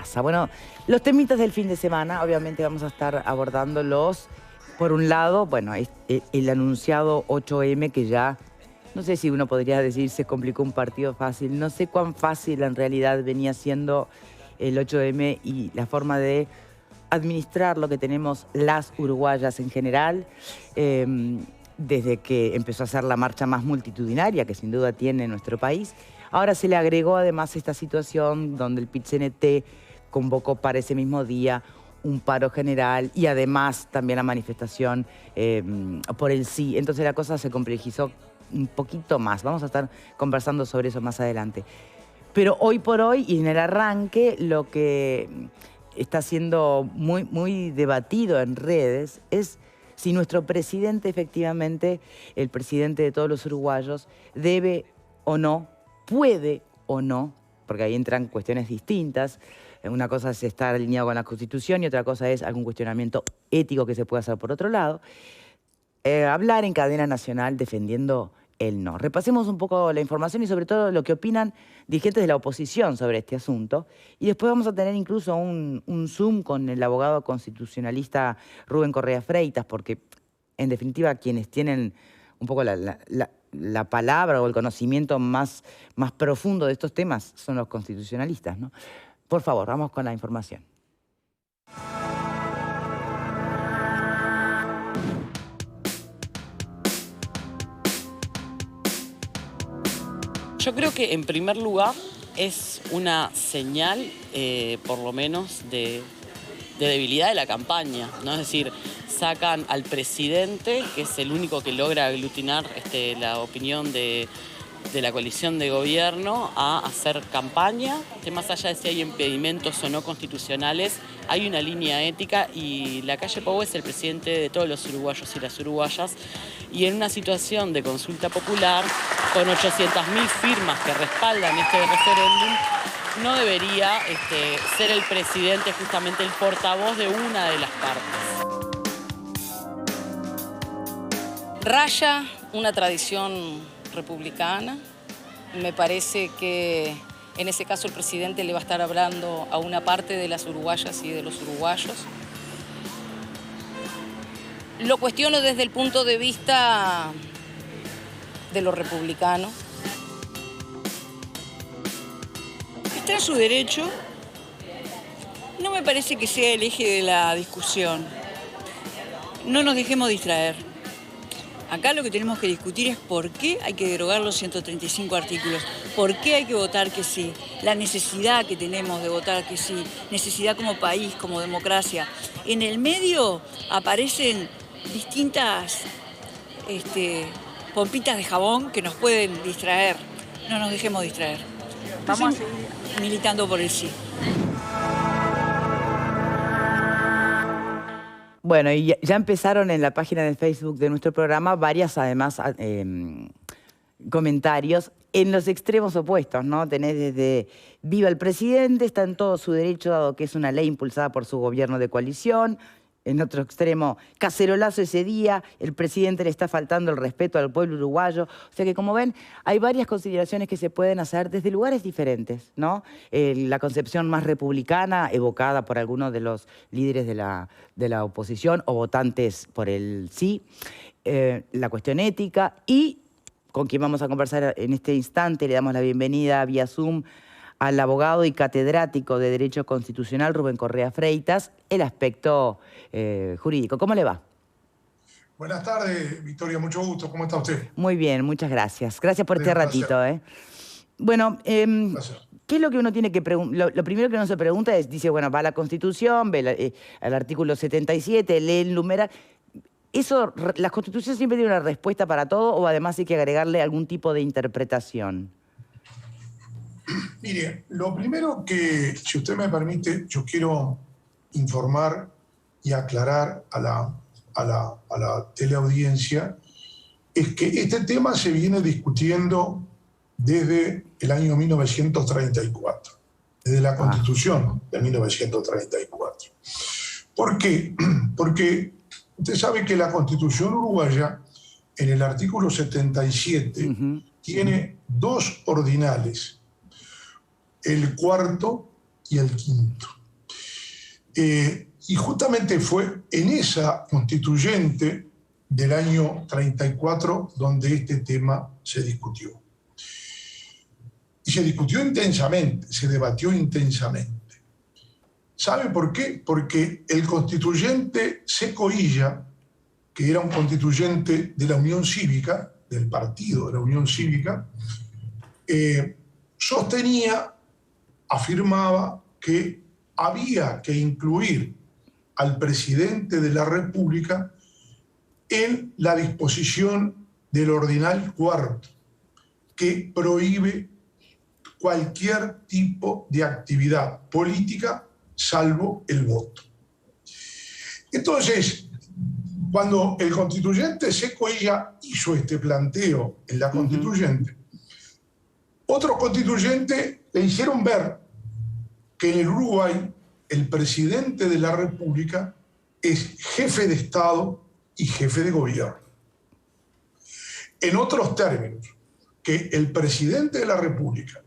pasa? Bueno, los temitas del fin de semana, obviamente vamos a estar abordándolos. Por un lado, bueno, el anunciado 8M que ya, no sé si uno podría decir se complicó un partido fácil, no sé cuán fácil en realidad venía siendo el 8M y la forma de administrar lo que tenemos las uruguayas en general, desde que empezó a ser la marcha más multitudinaria que sin duda tiene nuestro país. Ahora se le agregó además esta situación donde el PIT-CNT convocó para ese mismo día un paro general y además también la manifestación por el sí. Entonces la cosa se complejizó un poquito más. Vamos a estar conversando sobre eso más adelante. Pero hoy por hoy y en el arranque lo que está siendo muy debatido en redes es si nuestro presidente efectivamente, el presidente de todos los uruguayos, debe o no, puede o no, porque ahí entran cuestiones distintas. Una cosa es estar alineado con la Constitución y otra cosa es algún cuestionamiento ético que se pueda hacer por otro lado. Hablar en cadena nacional defendiendo el no. Repasemos un poco la información y sobre todo lo que opinan dirigentes de la oposición sobre este asunto. Y después vamos a tener incluso un Zoom con el abogado constitucionalista Rubén Correa Freitas, porque en definitiva quienes tienen un poco la palabra o el conocimiento más profundo de estos temas son los constitucionalistas, ¿no? Por favor, vamos con la información. Yo creo que en primer lugar es una señal, por lo menos, de debilidad de la campaña, ¿no? Es decir, sacan al presidente, que es el único que logra aglutinar la opinión de la coalición de gobierno, a hacer campaña, que más allá de si hay impedimentos o no constitucionales, hay una línea ética y Lacalle Pou es el presidente de todos los uruguayos y las uruguayas, y en una situación de consulta popular, con 800.000 firmas que respaldan este referéndum, no debería ser el presidente justamente el portavoz de una de las partes. Raya una tradición republicana. Me parece que en ese caso el presidente le va a estar hablando a una parte de las uruguayas y de los uruguayos. Lo cuestiono desde el punto de vista de lo republicano. Está en su derecho. No me parece que sea el eje de la discusión. No nos dejemos distraer. Acá lo que tenemos que discutir es por qué hay que derogar los 135 artículos, por qué hay que votar que sí, la necesidad que tenemos de votar que sí, necesidad como país, como democracia. En el medio aparecen distintas pompitas de jabón que nos pueden distraer. No nos dejemos distraer. Vamos a seguir militando por el sí. Bueno, y ya empezaron en la página de Facebook de nuestro programa varias, además, comentarios en los extremos opuestos, ¿no? Tenés desde viva el presidente, está en todo su derecho, dado que es una ley impulsada por su gobierno de coalición. En otro extremo, cacerolazo ese día, el presidente le está faltando el respeto al pueblo uruguayo. O sea que, como ven, hay varias consideraciones que se pueden hacer desde lugares diferentes, ¿no? La concepción más republicana, evocada por algunos de los líderes de la oposición o votantes por el sí, la cuestión ética y con quien vamos a conversar en este instante, le damos la bienvenida vía Zoom al abogado y catedrático de Derecho Constitucional Rubén Correa Freitas, el aspecto jurídico. ¿Cómo le va? Buenas tardes, Victoria, mucho gusto. ¿Cómo está usted? Muy bien, muchas gracias. Gracias por este ratito. Bueno, ¿qué es lo que uno tiene que preguntar? Lo primero que uno se pregunta es, dice, bueno, va a la Constitución, ve el artículo 77, lee el numeral. ¿Eso, la Constitución siempre tiene una respuesta para todo o además hay que agregarle algún tipo de interpretación? Mire, lo primero que, si usted me permite, yo quiero informar y aclarar a la teleaudiencia, es que este tema se viene discutiendo desde el año 1934, desde la Constitución de 1934. ¿Por qué? Porque usted sabe que la Constitución uruguaya, en el artículo 77, tiene dos ordinales. El cuarto y el quinto. Y justamente fue en esa constituyente del año 34 donde este tema se discutió. Y se discutió intensamente, se debatió intensamente. ¿Sabe por qué? Porque el constituyente Seco Illa, que era un constituyente de la Unión Cívica, del partido de la Unión Cívica, sostenía, afirmaba que había que incluir al presidente de la República en la disposición del ordinal cuarto, que prohíbe cualquier tipo de actividad política salvo el voto. Entonces, cuando el constituyente Seco Illa hizo este planteo en la constituyente, otros constituyentes le hicieron ver que en el Uruguay el presidente de la República es jefe de Estado y jefe de gobierno. En otros términos, que el presidente de la República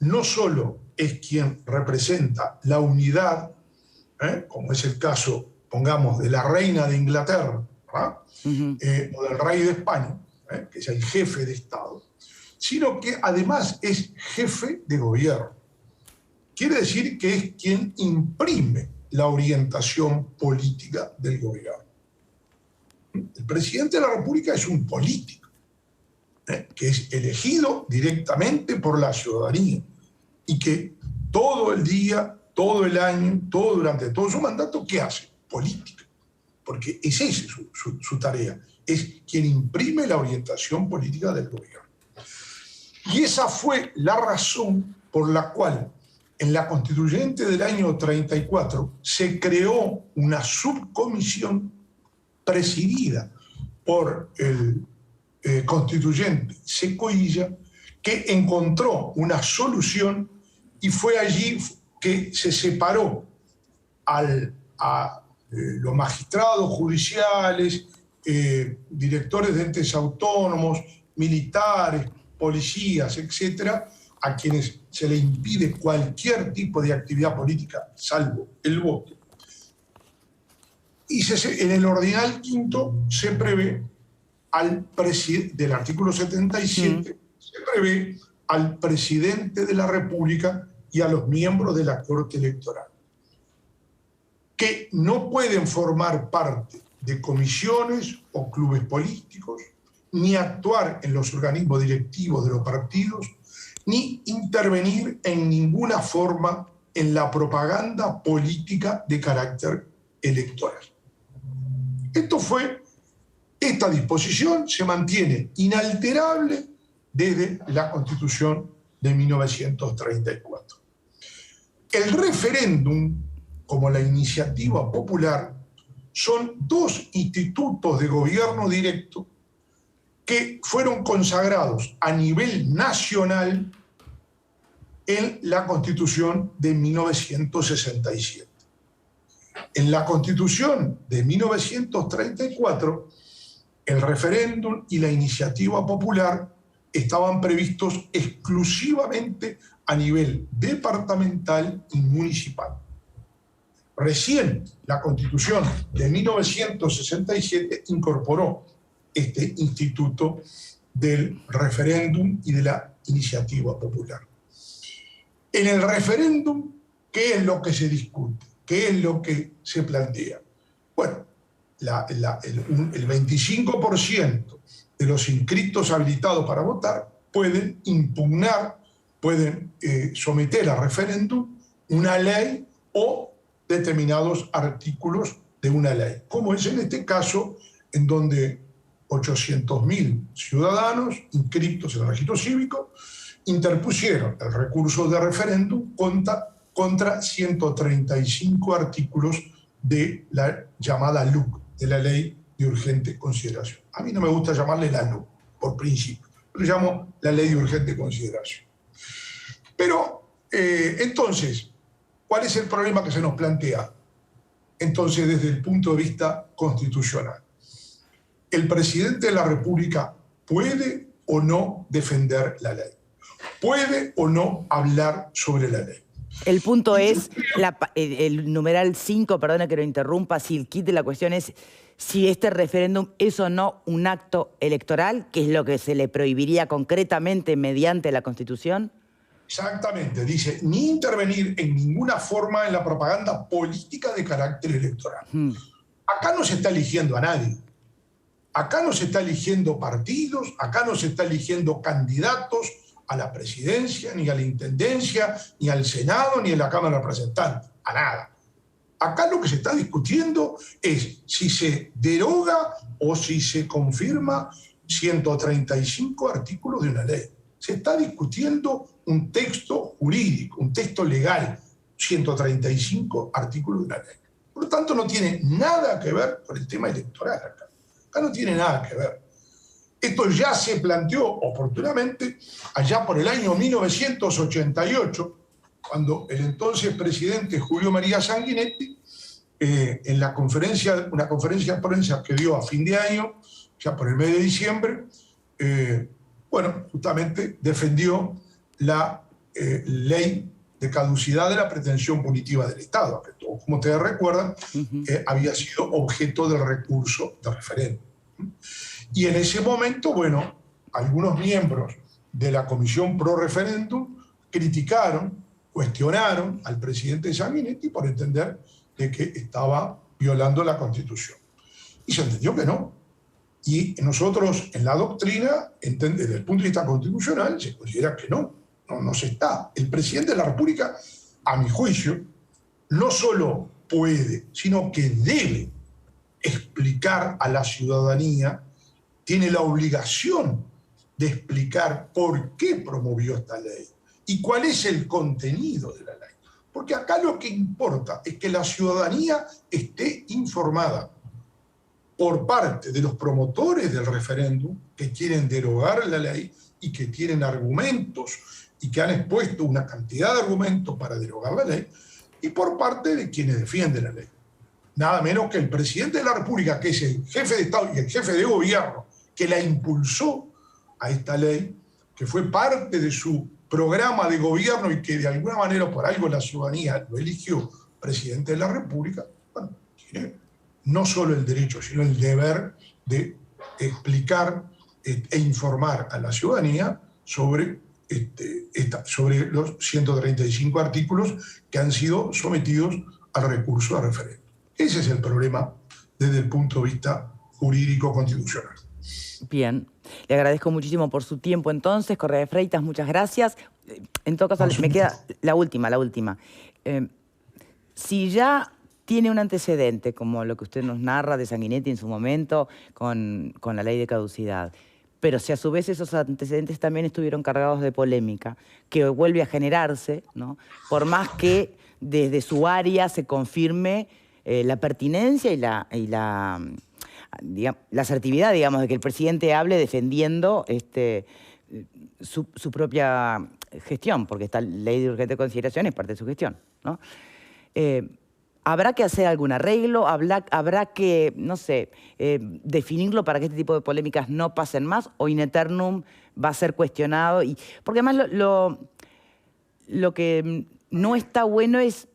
no solo es quien representa la unidad, como es el caso, pongamos, de la reina de Inglaterra, o del rey de España, que es el jefe de Estado, sino que además es jefe de gobierno. Quiere decir que es quien imprime la orientación política del gobierno. El presidente de la República es un político, que es elegido directamente por la ciudadanía y que todo el día, todo el año, durante todo su mandato, ¿qué hace? Política. Porque es esa su tarea, es quien imprime la orientación política del gobierno. Y esa fue la razón por la cual en la constituyente del año 34 se creó una subcomisión presidida por el constituyente Seco Illa, que encontró una solución y fue allí que se separó a los magistrados judiciales, directores de entes autónomos, militares, policías, etcétera, a quienes se le impide cualquier tipo de actividad política salvo el voto. Y en el ordinal quinto se prevé del artículo 77, se prevé al presidente de la República y a los miembros de la Corte Electoral, que no pueden formar parte de comisiones o clubes políticos, ni actuar en los organismos directivos de los partidos, ni intervenir en ninguna forma en la propaganda política de carácter electoral. Esta disposición se mantiene inalterable desde la Constitución de 1934. El referéndum, como la iniciativa popular, son dos institutos de gobierno directo que fueron consagrados a nivel nacional en la Constitución de 1967. En la Constitución de 1934, el referéndum y la iniciativa popular estaban previstos exclusivamente a nivel departamental y municipal. Recién la Constitución de 1967 incorporó este instituto del referéndum y de la iniciativa popular. En el referéndum, ¿qué es lo que se discute? ¿Qué es lo que se plantea? Bueno, el 25% de los inscritos habilitados para votar pueden impugnar, pueden someter a referéndum una ley o determinados artículos de una ley, como es en este caso, en donde 800.000 ciudadanos inscritos en el registro cívico interpusieron el recurso de referéndum contra 135 artículos de la llamada LUC, de la Ley de Urgente Consideración. A mí no me gusta llamarle la LUC, por principio, pero llamo la Ley de Urgente Consideración. Pero, entonces, ¿cuál es el problema que se nos plantea? Entonces, desde el punto de vista constitucional, ¿el presidente de la República puede o no defender la ley? ¿Puede o no hablar sobre la ley? El punto es, el numeral 5, perdona que lo interrumpa, si el kit de la cuestión es si este referéndum es o no un acto electoral, que es lo que se le prohibiría concretamente mediante la Constitución. Exactamente, dice, ni intervenir en ninguna forma en la propaganda política de carácter electoral. Acá no se está eligiendo a nadie. Acá no se está eligiendo partidos, acá no se está eligiendo candidatos a la presidencia, ni a la intendencia, ni al Senado, ni a la Cámara de Representantes, a nada. Acá lo que se está discutiendo es si se deroga o si se confirma 135 artículos de una ley. Se está discutiendo un texto jurídico, un texto legal, 135 artículos de una ley. Por lo tanto, no tiene nada que ver con el tema electoral acá. Acá no tiene nada que ver. Esto ya se planteó oportunamente allá por el año 1988, cuando el entonces presidente Julio María Sanguinetti, en una conferencia de prensa que dio a fin de año, ya por el mes de diciembre, justamente defendió la ley de caducidad de la pretensión punitiva del Estado, que todos, como ustedes recuerdan, había sido objeto del recurso de referéndum. Y en ese momento, algunos miembros de la Comisión Pro Referéndum criticaron, cuestionaron al presidente Sanguinetti por entender de que estaba violando la Constitución. Y se entendió que no. Y nosotros, en la doctrina, desde el punto de vista constitucional, se considera que no se está. El presidente de la República, a mi juicio, no solo puede, sino que debe explicar a la ciudadanía, tiene la obligación de explicar por qué promovió esta ley y cuál es el contenido de la ley. Porque acá lo que importa es que la ciudadanía esté informada por parte de los promotores del referéndum que quieren derogar la ley y que tienen argumentos y que han expuesto una cantidad de argumentos para derogar la ley, y por parte de quienes defienden la ley. Nada menos que el presidente de la República, que es el jefe de Estado y el jefe de gobierno, que la impulsó a esta ley, que fue parte de su programa de gobierno y que de alguna manera por algo la ciudadanía lo eligió presidente de la República, tiene no solo el derecho, sino el deber de explicar e informar a la ciudadanía sobre los 135 artículos que han sido sometidos al recurso de referéndum. Ese es el problema desde el punto de vista jurídico constitucional. Bien, le agradezco muchísimo por su tiempo entonces, Correa de Freitas, muchas gracias. En todo caso, me queda la última. Si ya tiene un antecedente, como lo que usted nos narra de Sanguinetti en su momento, con la ley de caducidad, pero si a su vez esos antecedentes también estuvieron cargados de polémica, que vuelve a generarse, ¿no? Por más que desde su área se confirme la pertinencia y la asertividad, digamos, de que el presidente hable defendiendo su propia gestión, porque esta ley de urgente consideración es parte de su gestión, ¿no? ¿Habrá que hacer algún arreglo? ¿Habrá que, no sé, definirlo para que este tipo de polémicas no pasen más? ¿O in eternum va a ser cuestionado? Porque además lo que no está bueno es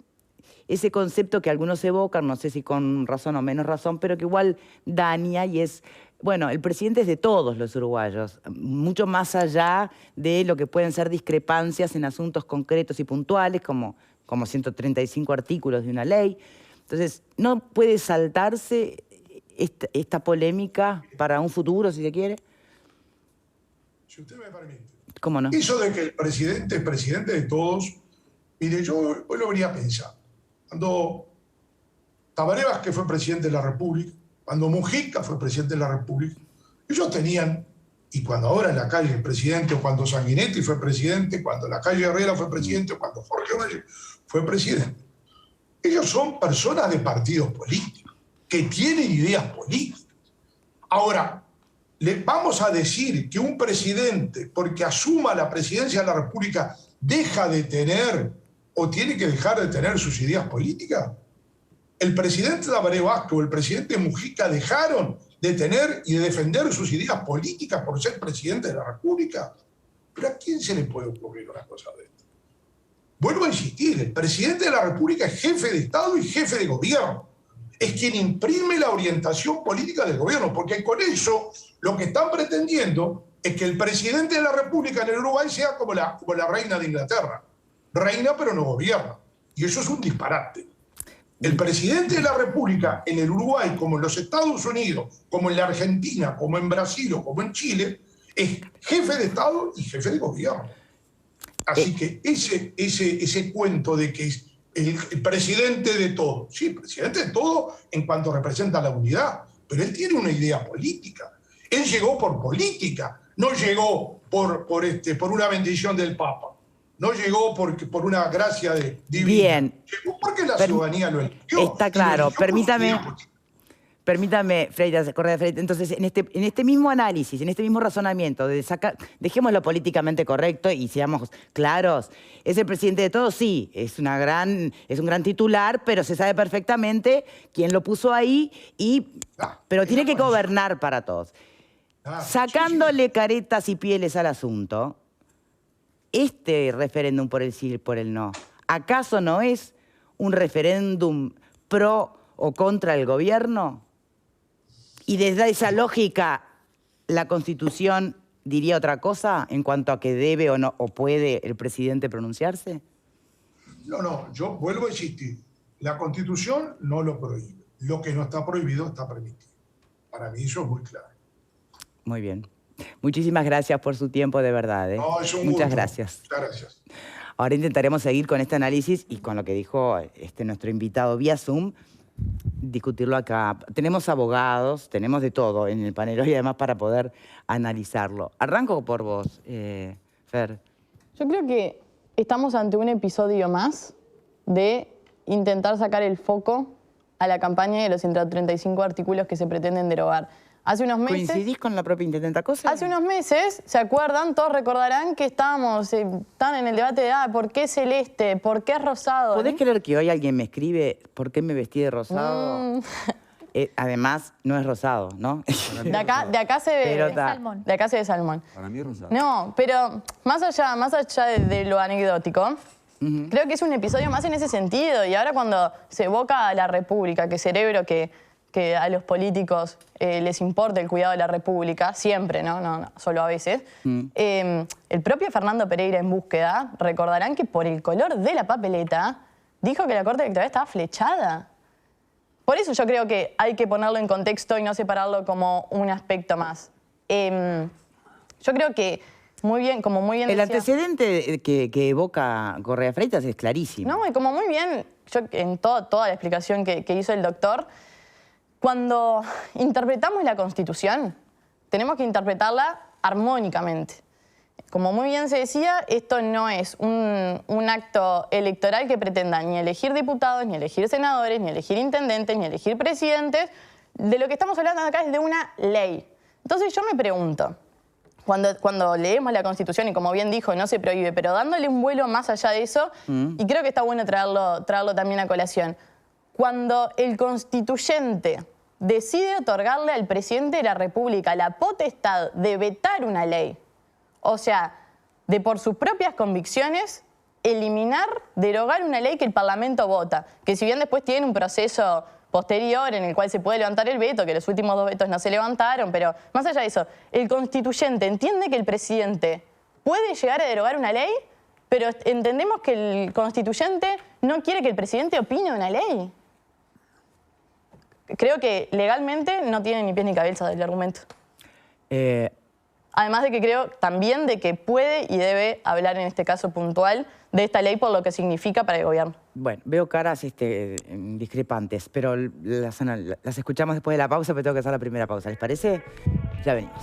ese concepto que algunos evocan, no sé si con razón o menos razón, pero que igual daña y es, el presidente es de todos los uruguayos, mucho más allá de lo que pueden ser discrepancias en asuntos concretos y puntuales, como 135 artículos de una ley. Entonces, no puede saltarse esta polémica para un futuro, si se quiere. Si usted me permite. ¿Cómo no? Eso de que el presidente es presidente de todos, mire, yo hoy lo venía a pensar. Cuando Tabaré Vázquez fue presidente de la República, cuando Mujica fue presidente de la República, ellos tenían, y cuando ahora en la calle el presidente, o cuando Sanguinetti fue presidente, cuando la calle Herrera fue presidente, o cuando Jorge Valle fue presidente, ellos son personas de partidos políticos, que tienen ideas políticas. Ahora, ¿le vamos a decir que un presidente, porque asuma la presidencia de la República, deja de tener o tiene que dejar de tener sus ideas políticas? El presidente Tabaré Vázquez o el presidente Mujica dejaron de tener y de defender sus ideas políticas por ser presidente de la República. ¿Pero a quién se le puede ocurrir una cosa de esto? Vuelvo a insistir, el presidente de la República es jefe de Estado y jefe de gobierno. Es quien imprime la orientación política del gobierno, porque con eso lo que están pretendiendo es que el presidente de la República en el Uruguay sea como la reina de Inglaterra. Reina pero no gobierna. Y eso es un disparate. El presidente de la República en el Uruguay, como en los Estados Unidos, como en la Argentina, como en Brasil o como en Chile, es jefe de Estado y jefe de gobierno. Así que ese cuento de que es el presidente de todo, sí, presidente de todo en cuanto representa la unidad, pero él tiene una idea política. Él llegó por política, no llegó por una bendición del Papa, no llegó por una gracia divina. Bien. Llegó porque la ciudadanía lo eligió. Está claro, permítame, Freitas, Correa Freitas, entonces en este mismo análisis, en este mismo razonamiento, dejémoslo políticamente correcto y seamos claros, ¿es el presidente de todos? Sí, es un gran titular, pero se sabe perfectamente quién lo puso ahí, pero tiene que gobernar para todos. Sacándole caretas y pieles al asunto, este referéndum por el sí y por el no, ¿acaso no es un referéndum pro o contra el gobierno? Y desde esa lógica, ¿la Constitución diría otra cosa en cuanto a que debe o no o puede el presidente pronunciarse? No, yo vuelvo a insistir. La Constitución no lo prohíbe. Lo que no está prohibido está permitido. Para mí eso es muy claro. Muy bien. Muchísimas gracias por su tiempo, de verdad. No, es un Muchas gusto. gracias. Muchas gracias. Ahora intentaremos seguir con este análisis y con lo que dijo nuestro invitado vía Zoom, discutirlo acá. Tenemos abogados, tenemos de todo en el panel y además para poder analizarlo. Arranco por vos, Fer. Yo creo que estamos ante un episodio más de intentar sacar el foco a la campaña de los 135 artículos que se pretenden derogar. Hace unos meses... ¿Coincidís con la propia intendenta Cosa? Hace unos meses, ¿se acuerdan? Todos recordarán que están en el debate de ¿por qué celeste? ¿Por qué rosado? ¿Podés creer que hoy alguien me escribe por qué me vestí de rosado? Además, no es rosado, ¿no? De acá se ve... Pero salmón. De acá se ve salmón. Para mí es rosado. No, pero más allá de lo anecdótico, creo que es un episodio más en ese sentido. Y ahora cuando se evoca a la República, que cerebro que a los políticos les importa el cuidado de la República, siempre, no solo a veces. El propio Fernando Pereira en Búsqueda, recordarán que por el color de la papeleta dijo que la Corte Electoral estaba flechada. Por eso yo creo que hay que ponerlo en contexto y no separarlo como un aspecto más. Yo creo que muy bien, como muy bien el decía, antecedente que evoca Correa Freitas es clarísimo. No, y como muy bien, yo en toda la explicación que hizo el doctor, cuando interpretamos la Constitución, tenemos que interpretarla armónicamente. Como muy bien se decía, esto no es un acto electoral que pretenda ni elegir diputados, ni elegir senadores, ni elegir intendentes, ni elegir presidentes. De lo que estamos hablando acá es de una ley. Entonces yo me pregunto, cuando leemos la Constitución, y como bien dijo, no se prohíbe, pero dándole un vuelo más allá de eso, y creo que está bueno traerlo también a colación, cuando el constituyente decide otorgarle al presidente de la República la potestad de vetar una ley, o sea, de por sus propias convicciones, eliminar, derogar una ley que el Parlamento vota, que si bien después tiene un proceso posterior en el cual se puede levantar el veto, que los últimos 2 vetos no se levantaron, pero más allá de eso, el constituyente entiende que el presidente puede llegar a derogar una ley, pero entendemos que el constituyente no quiere que el presidente opine de una ley. Creo que legalmente no tiene ni pies ni cabeza del argumento. Además de que creo también de que puede y debe hablar en este caso puntual de esta ley por lo que significa para el gobierno. Bueno, veo caras discrepantes, pero las escuchamos después de la pausa, pero tengo que hacer la primera pausa. ¿Les parece? Ya venimos.